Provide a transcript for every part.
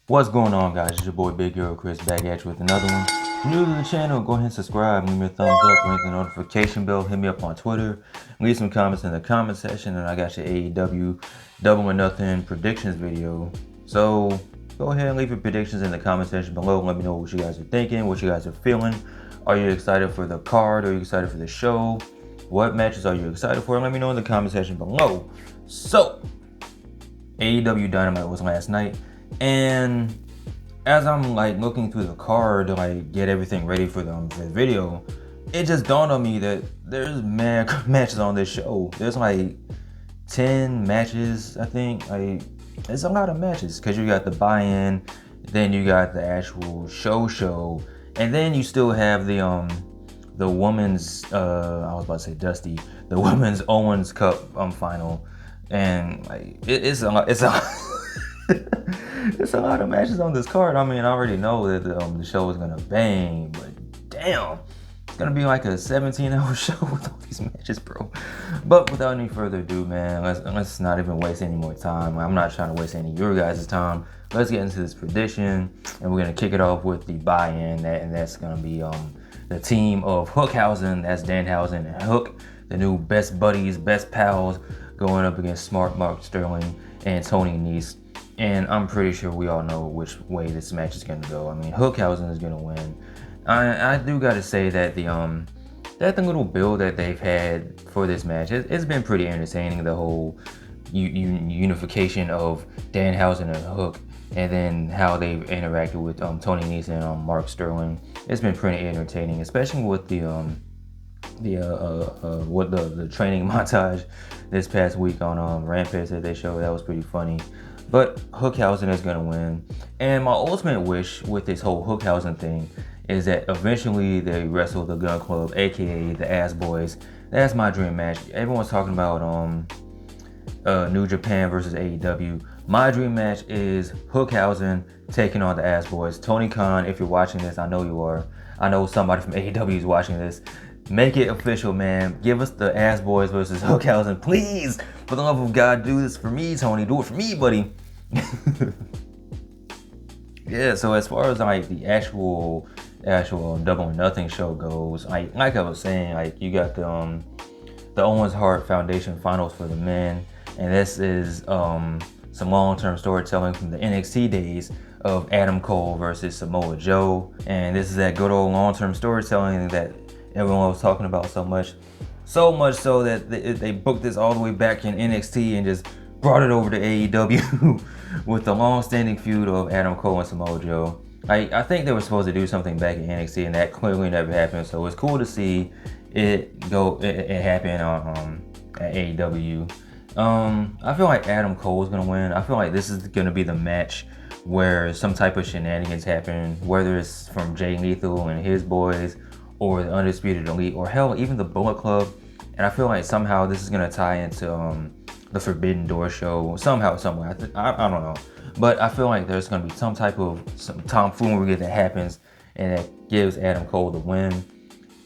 What's going on, guys? It's your boy Big Girl Kris back at you with another one. New to the channel, go ahead and subscribe, leave me a thumbs up, ring the notification bell, hit me up on Twitter, leave some comments in the comment section, and I got your AEW Double or Nothing predictions video. So go ahead and leave your predictions in the comment section below. Let me know what you guys are thinking, what you guys are feeling. Are you excited for the card? Are you excited for the show? What matches are you excited for? Let me know in the comment section below. So AEW Dynamite was last night. And as I'm like looking through the card to like get everything ready for the video, it just dawned on me that there's mad matches on this show. There's like 10 matches, I think. Like, it's a lot of matches because you got the buy-in, then you got the actual show, and then you still have the women's I was about to say Dusty, the women's Owens Cup final, and like it's a it's a lot of matches on this card. I mean, I already know that the show is gonna bang, but damn, it's gonna be like a 17-hour show with all these matches, bro. But without any further ado, man, let's not even waste any more time. I'm not trying to waste any of your guys' time. Let's get into this prediction, and we're gonna kick it off with the buy-in, and that's gonna be the team of Hookhausen. That's Danhausen and Hook, the new best buddies, best pals, going up against Smart Mark Sterling and Tony Nese. And I'm pretty sure we all know which way this match is gonna go. I mean, Hookhausen is gonna win. I do gotta say that the little build that they've had for this match, it's been pretty entertaining. The whole unification of Danhausen and Hook, and then how they've interacted with Tony Nese and Mark Sterling. It's been pretty entertaining, especially with the training montage this past week on Rampage that they showed. That was pretty funny. But Hookhausen is going to win. And my ultimate wish with this whole Hookhausen thing is that eventually they wrestle the Gun Club, aka the Ass Boys. That's my dream match. Everyone's talking about New Japan versus AEW. My dream match is Hookhausen taking on the Ass Boys. Tony Khan, if you're watching this, I know you are. I know somebody from AEW is watching this. Make it official, man. Give us the Ass Boys versus Hookhausen, please. For the love of God, do this for me, Tony. Do it for me, buddy. Yeah. So as far as like the actual Double or Nothing show goes, like I was saying, like you got the Owens HART Foundation finals for the men, and this is some long-term storytelling from the NXT days of Adam Cole versus Samoa Joe, and this is that good old long-term storytelling that everyone was talking about so much so that they booked this all the way back in NXT and just brought it over to AEW with the long-standing feud of Adam Cole and Samoa Joe. I think they were supposed to do something back in NXT, and that clearly never happened. So it's cool to see it happen at AEW. I feel like Adam Cole is gonna win. I feel like this is gonna be the match where some type of shenanigans happen, whether it's from Jay Lethal and his boys, or the Undisputed Elite, or hell, even the Bullet Club. And I feel like somehow this is gonna tie into the Forbidden Door show, somehow, somewhere. I don't know, but I feel like there's gonna be some type of tomfoolery that happens, and that gives Adam Cole the win.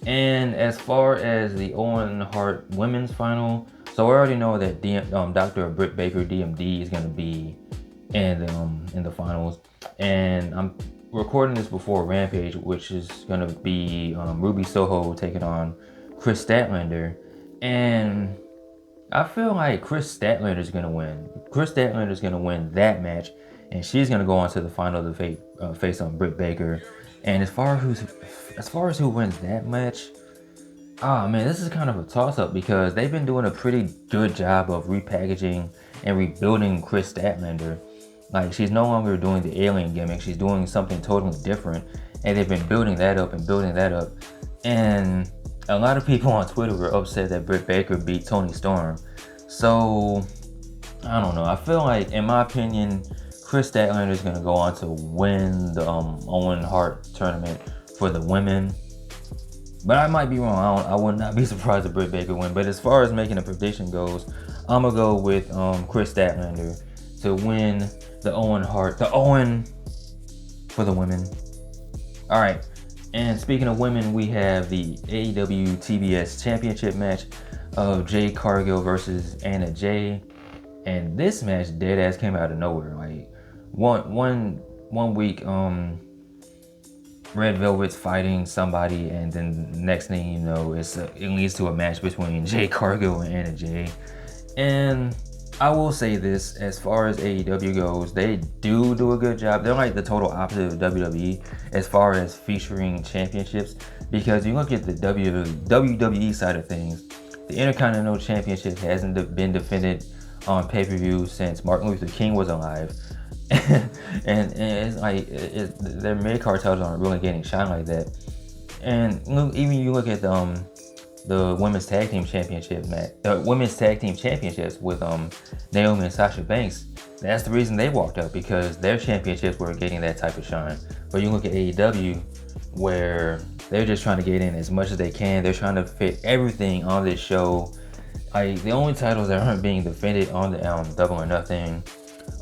And as far as the Owen Hart women's final, so we already know that Dr. Britt Baker, D.M.D, is gonna be in the finals, and I'm recording this before Rampage, which is gonna be Ruby Soho taking on Kris Statlander, and I feel like Kris Statlander is gonna win. Kris Statlander is gonna win that match, and she's gonna go on to the final to face on Britt Baker. And as far as who wins that match, oh man, this is kind of a toss-up because they've been doing a pretty good job of repackaging and rebuilding Kris Statlander. Like, she's no longer doing the alien gimmick, she's doing something totally different, and they've been building that up. And a lot of people on Twitter were upset that Britt Baker beat Toni Storm. So I don't know. I feel like, in my opinion, Kris Statlander is gonna go on to win the Owen Hart tournament for the women. But I might be wrong. I would not be surprised if Britt Baker win. But as far as making a prediction goes, I'm gonna go with Kris Statlander to win the Owen Hart, the Owen for the women. All right. And speaking of women, we have the AEW TBS Championship match of Jade Cargill versus Anna Jay. And this match dead ass came out of nowhere. Like one week, Red Velvet's fighting somebody, and then next thing you know, it leads to a match between Jade Cargill and Anna Jay. And I will say this, as far as AEW goes, they do a good job. They're like the total opposite of WWE as far as featuring championships, because you look at the WWE side of things, the Intercontinental Championship hasn't been defended on pay-per-view since Martin Luther King was alive. and it's like their mid-card titles aren't really getting shine like that. And even you look at the women's tag team championship match, the women's tag team championships with Naomi and Sasha Banks. That's the reason they walked up, because their championships were getting that type of shine. But you look at AEW, where they're just trying to get in as much as they can. They're trying to fit everything on this show. Like, the only titles that aren't being defended on the Double or Nothing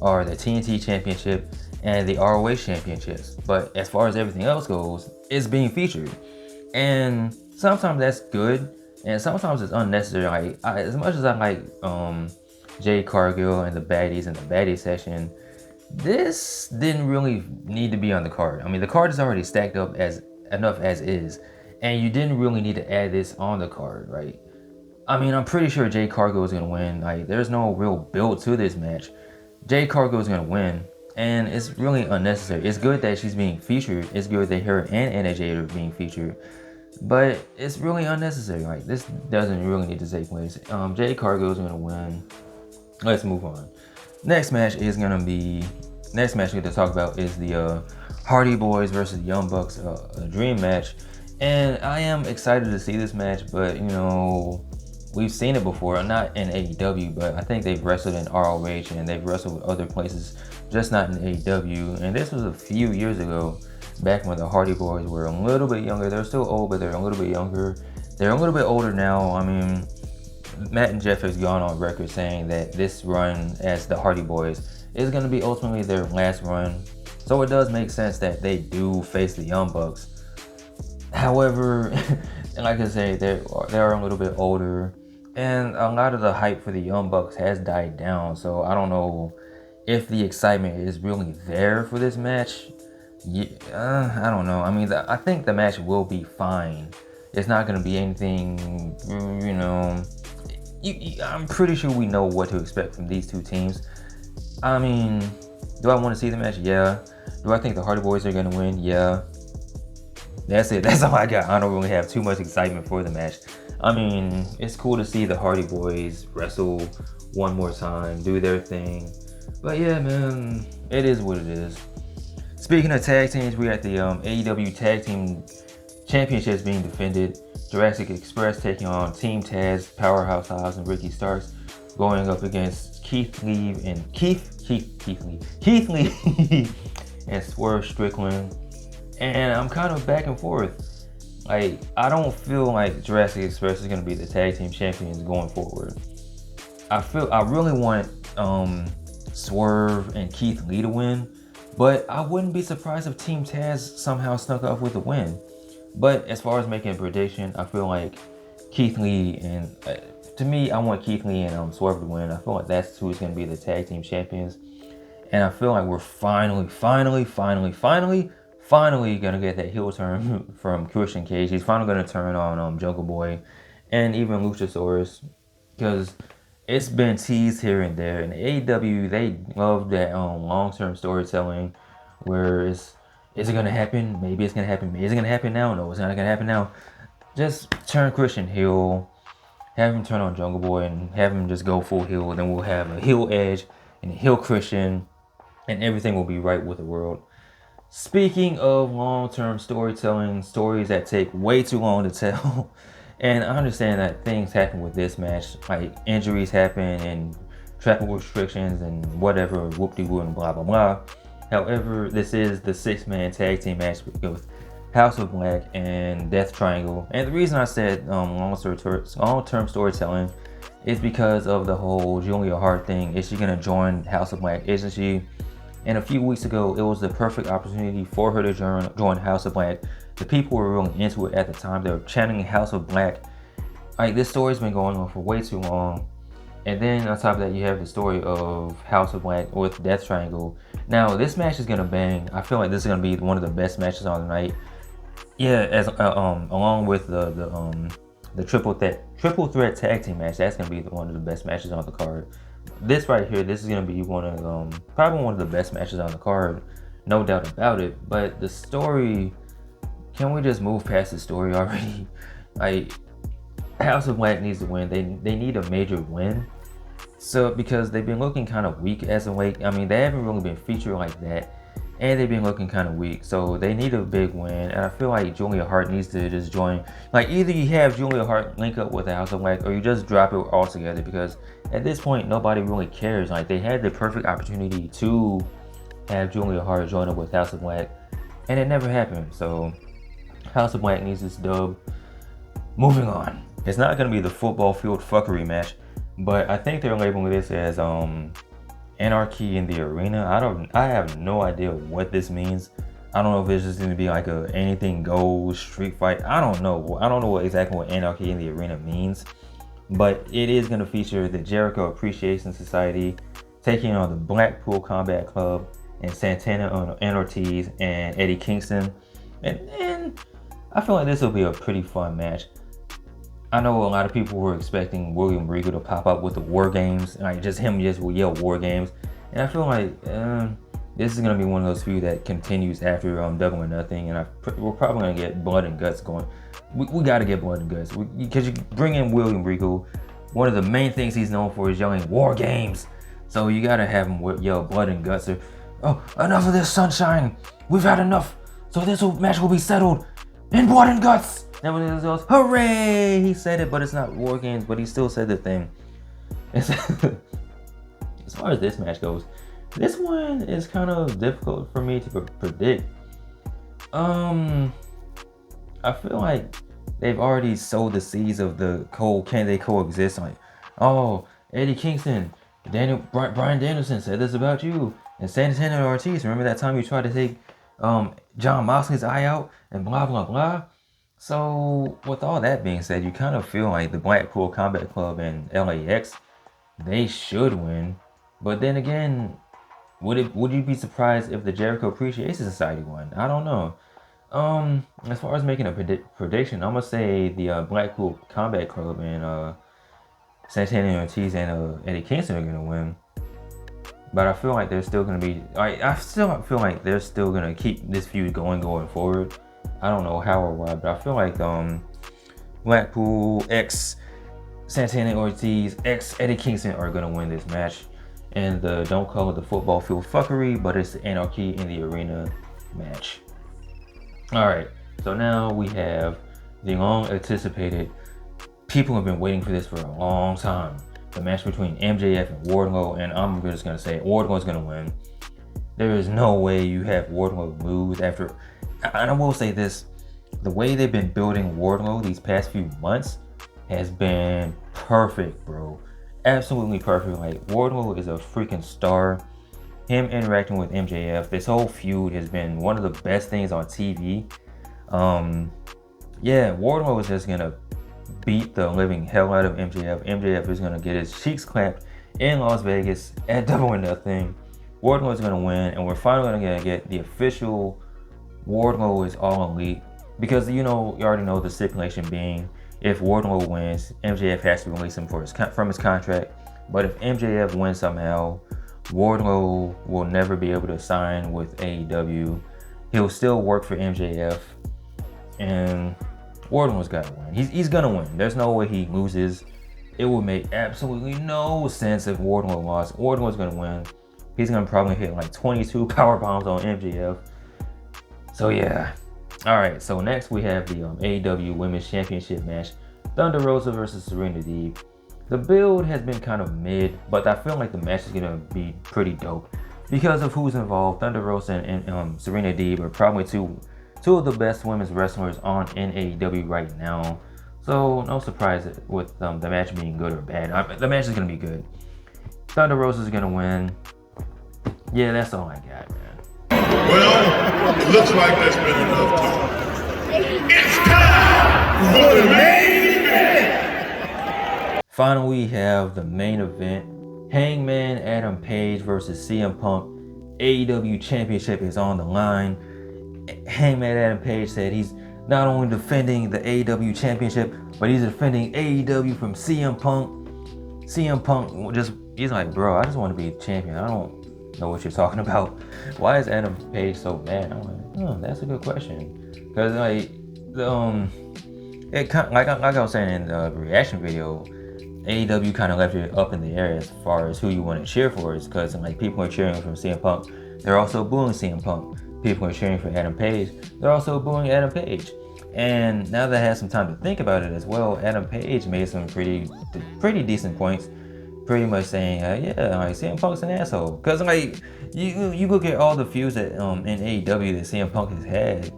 are the TNT Championship and the ROH Championships. But as far as everything else goes, it's being featured. And sometimes that's good, and sometimes it's unnecessary. As much as I like Jade Cargill and the baddie session, this didn't really need to be on the card. I mean, the card is already stacked up as enough as is, and you didn't really need to add this on the card, right? I mean, I'm pretty sure Jade Cargill is gonna win. Like, there's no real build to this match. Jade Cargill is gonna win, and it's really unnecessary. It's good that she's being featured. It's good that her and Anna Jade are being featured. But it's really unnecessary. Like, this doesn't really need to take place. Jade Cargill is gonna win. Let's move on. Next match we're gonna talk about is the Hardy Boys versus Young Bucks, a dream match. And I am excited to see this match, but you know, we've seen it before, not in AEW, but I think they've wrestled in ROH and they've wrestled with other places, just not in AEW. And this was a few years ago, back when the Hardy Boys were a little bit younger. They're still old, but they're a little bit younger. They're a little bit older now. I mean, Matt and Jeff has gone on record saying that this run as the Hardy Boys is going to be ultimately their last run. So it does make sense that they do face the Young Bucks. However, like I say, they're a little bit older, and a lot of the hype for the Young Bucks has died down. So I don't know if the excitement is really there for this match. I don't know. I mean, I think the match will be fine. It's not going to be anything, you know. I'm pretty sure we know what to expect from these two teams. I mean, do I want to see the match? Yeah. Do I think the Hardy Boys are going to win? Yeah. That's it. That's all I got. I don't really have too much excitement for the match. I mean, it's cool to see the Hardy Boys wrestle one more time, do their thing. But yeah, man, it is what it is. Speaking of tag teams, we got the AEW Tag Team Championships being defended. Jurassic Express taking on Team Taz, Powerhouse Hobbs, and Ricky Starks, going up against Keith Lee and Swerve Strickland. And I'm kind of back and forth. Like, I don't feel like Jurassic Express is gonna be the tag team champions going forward. I really want Swerve and Keith Lee to win, but I wouldn't be surprised if Team Taz somehow snuck off with a win. But as far as making a prediction, I feel like Keith Lee and to me, I want Keith Lee and Swerve to win. I feel like that's who's gonna be the tag team champions. And I feel like we're finally gonna get that heel turn from Christian Cage. He's finally gonna turn on Jungle Boy and even Luchasaurus, because it's been teased here and there. And AEW, they love that long-term storytelling, where is it gonna happen? Maybe it's gonna happen. Is it gonna happen now? No, it's not gonna happen now. Just turn Christian heel, have him turn on Jungle Boy, and have him just go full heel. Then we'll have a heel Edge and a heel Christian, and everything will be right with the world. Speaking of long-term storytelling, stories that take way too long to tell, and I understand that things happen with this match, like injuries happen and travel restrictions and whatever, whoop-de-woo and blah blah blah. However, this is the 6-man tag team match with House of Black and Death Triangle. And the reason I said long-term storytelling is because of the whole Julia Hart thing. Is she gonna join House of Black? Isn't she? And a few weeks ago, it was the perfect opportunity for her to join House of Black. The people were really into it at the time. They were chanting House of Black. Like, this story's been going on for way too long. And then on top of that, you have the story of House of Black with Death Triangle. Now, this match is gonna bang. I feel like this is gonna be one of the best matches on the night. Yeah, as along with the triple threat tag team match, that's gonna be one of the best matches on the card. This right here, this is gonna be probably one of the best matches on the card, no doubt about it. But the story, can we just move past the story already? Like, House of Black needs to win. They need a major win. So, because they've been looking kind of weak as of late. I mean, they haven't really been featured like that, and they've been looking kind of weak. So they need a big win, and I feel like Julia Hart needs to just join. Like, either you have Julia Hart link up with the House of Black, or you just drop it all together. Because at this point, nobody really cares. Like, they had the perfect opportunity to have Julia Hart join up with House of Black, and it never happened. So House of Black needs this dub. Moving on. It's not gonna be the football field fuckery match, but I think they're labeling this as Anarchy in the Arena. I have no idea what this means. I don't know if it's just gonna be like a anything goes street fight. I don't know. I don't know exactly what Anarchy in the Arena means, but it is gonna feature the Jericho Appreciation Society taking on the Blackpool Combat Club and Santana and Ortiz and Eddie Kingston, and I feel like this will be a pretty fun match. I know a lot of people were expecting William Regal to pop up with the War Games, like just him just will yell War Games, and I feel like this is gonna be one of those few that continues after Double or Nothing, and we're probably gonna get Blood and Guts going. We gotta get Blood and Guts because you bring in William Regal. One of the main things he's known for is yelling War Games, so you gotta have him yell Blood and Guts. Or, oh, enough of this sunshine! We've had enough. So this match will be settled in Blood and Guts. And when it goes, hooray! He said it, but it's not War Games, but he still said the thing. As far as this match goes, this one is kind of difficult for me to predict. I feel like they've already sowed the seeds of the can they coexist? Like, oh, Eddie Kingston, Bryan Danielson said this about you, and Santana and Ortiz. Remember that time you tried to take John Moxley's eye out and blah blah blah. So with all that being said, you kind of feel like the Blackpool Combat Club and LAX, they should win. But then again, would you be surprised if the Jericho Appreciation Society won? I don't know. As far as making a prediction, I'm gonna say the Blackpool Combat Club and Santana Ortiz and Eddie Kingston are gonna win. But I feel like they're still gonna be. I still feel like they're still gonna keep this feud going forward. I don't know how or why, but I feel like Blackpool x Santana Ortiz x Eddie Kingston are gonna win this match. And don't call it the football field fuckery, but it's the Anarchy in the Arena match. Alright, so now we have the long anticipated, people have been waiting for this for a long time, the match between MJF and Wardlow, and I'm just gonna say Wardlow's gonna win. There is no way you have Wardlow lose after. And I will say this, the way they've been building Wardlow these past few months has been perfect, bro. Absolutely perfect. Like, Wardlow is a freaking star. Him interacting with MJF, this whole feud has been one of the best things on TV. Yeah, Wardlow is just gonna beat the living hell out of MJF. MJF is gonna get his cheeks clapped in Las Vegas at Double or Nothing. Wardlow is gonna win, and we're finally gonna get the official Wardlow is all elite, because you already know the stipulation being, if Wardlow wins, MJF has to release him from his contract. But if MJF wins somehow, Wardlow will never be able to sign with AEW. He'll still work for MJF, and Wardlow's got to win. He's gonna win. There's no way he loses. It would make absolutely no sense if Wardlow lost. Wardlow's gonna win. He's gonna probably hit like 22 power bombs on MJF. So yeah. Alright, so next we have the AEW Women's Championship match. Thunder Rosa versus Serena Deeb. The build has been kind of mid, but I feel like the match is gonna be pretty dope because of who's involved. Thunder Rosa and Serena Deeb are probably two two of the best women's wrestlers on in AEW right now. So no surprise with the match being good or bad. The match is gonna be good. Thunder Rosa is gonna win. Yeah, that's all I got, man. Well, it looks like that's been enough talk. It's time for the main event. Finally, we have the main event. Hangman Adam Page versus CM Punk. AEW Championship is on the line. Hangman Adam Page said he's not only defending the AEW Championship, but he's defending AEW from CM Punk. CM Punk he's like, bro, I just want to be champion. I don't know what you're talking about. Why is Adam Page so mad? I'm like, that's a good question. Because like like I was saying in the reaction video, AEW kind of left it up in the air as far as who you want to cheer for, is because like people are cheering for CM Punk, they're also booing CM Punk. People are cheering for Adam Page, they're also booing Adam Page. And now that I had some time to think about it as well, Adam Page made some pretty decent points, pretty much saying, yeah, like CM Punk's an asshole. Because like you look at all the feuds that in AEW that CM Punk has had.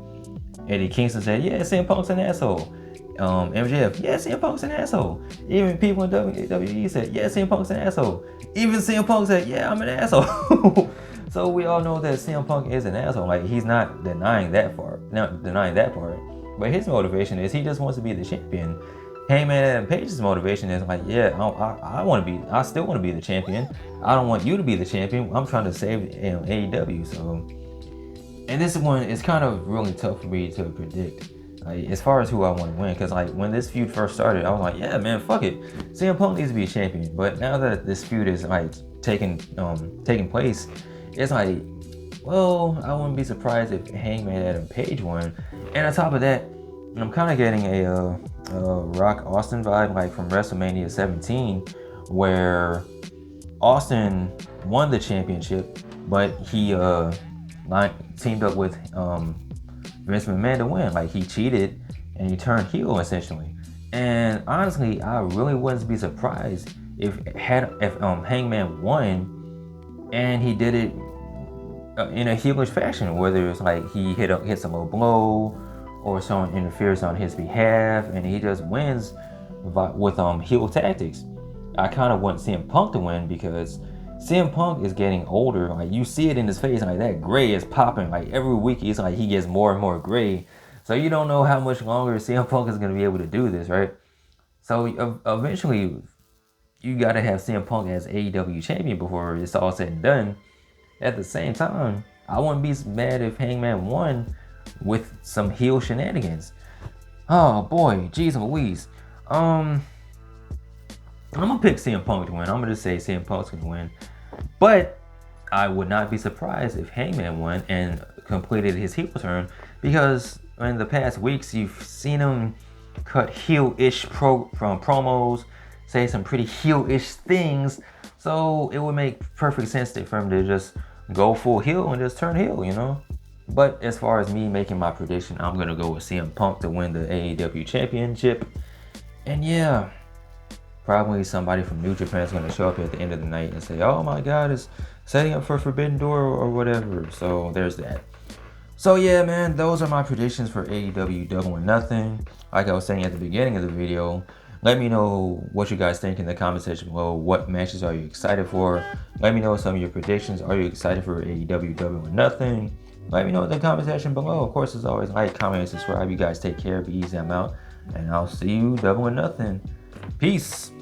Eddie Kingston said, yeah, CM Punk's an asshole. MJF, yeah, CM Punk's an asshole. Even people in WWE said, yeah, CM Punk's an asshole. Even CM Punk said, yeah, I'm an asshole. So we all know that CM Punk is an asshole. Like, he's not denying that part. But his motivation is he just wants to be the champion. Hangman Adam Page's motivation is like, yeah, I still want to be the champion. I don't want you to be the champion. I'm trying to save AEW. So, and this one is kind of really tough for me to predict. Like, as far as who I want to win, because like when this feud first started, I was like, yeah, man, fuck it, CM Punk needs to be a champion. But now that this feud is like taking place, it's like, well, I wouldn't be surprised if Hangman Adam Page won. And on top of that, I'm kind of getting a Rock Austin vibe, like from WrestleMania 17, where Austin won the championship, but he teamed up with Vince McMahon to win. Like, he cheated and he turned heel essentially. And honestly, I really wouldn't be surprised if Hangman won and he did it in a heelish fashion, whether it's like he hits a low blow or someone interferes on his behalf and he just wins with heel tactics. I kind of want CM Punk to win because CM Punk is getting older. Like, you see it in his face, like that gray is popping. Like, every week it's like he gets more and more gray. So you don't know how much longer CM Punk is going to be able to do this, right? So eventually you got to have CM Punk as AEW champion before it's all said and done. At the same time, I wouldn't be mad if Hangman won with some heel shenanigans. Oh boy, geez Louise. I'm gonna pick CM Punk to win. I'm gonna just say CM Punk's gonna win. But I would not be surprised if Hangman won and completed his heel turn, because in the past weeks you've seen him cut heel-ish promos, say some pretty heel-ish things. So it would make perfect sense for him to just go full heel and just turn heel, you know? But as far as me making my prediction, I'm gonna go with CM Punk to win the AEW Championship. And yeah, probably somebody from New Japan is gonna show up at the end of the night and say, oh my god, it's setting up for Forbidden Door or whatever. So there's that. So yeah, man, those are my predictions for AEW Double or Nothing. Like I was saying at the beginning of the video, let me know what you guys think in the comment section below. What matches are you excited for? Let me know some of your predictions. Are you excited for AEW Double or Nothing? Let me know in the comment section below. Of course, as always, like, comment, and subscribe. You guys take care. Be easy. I'm out. And I'll see you Double or Nothing. Peace.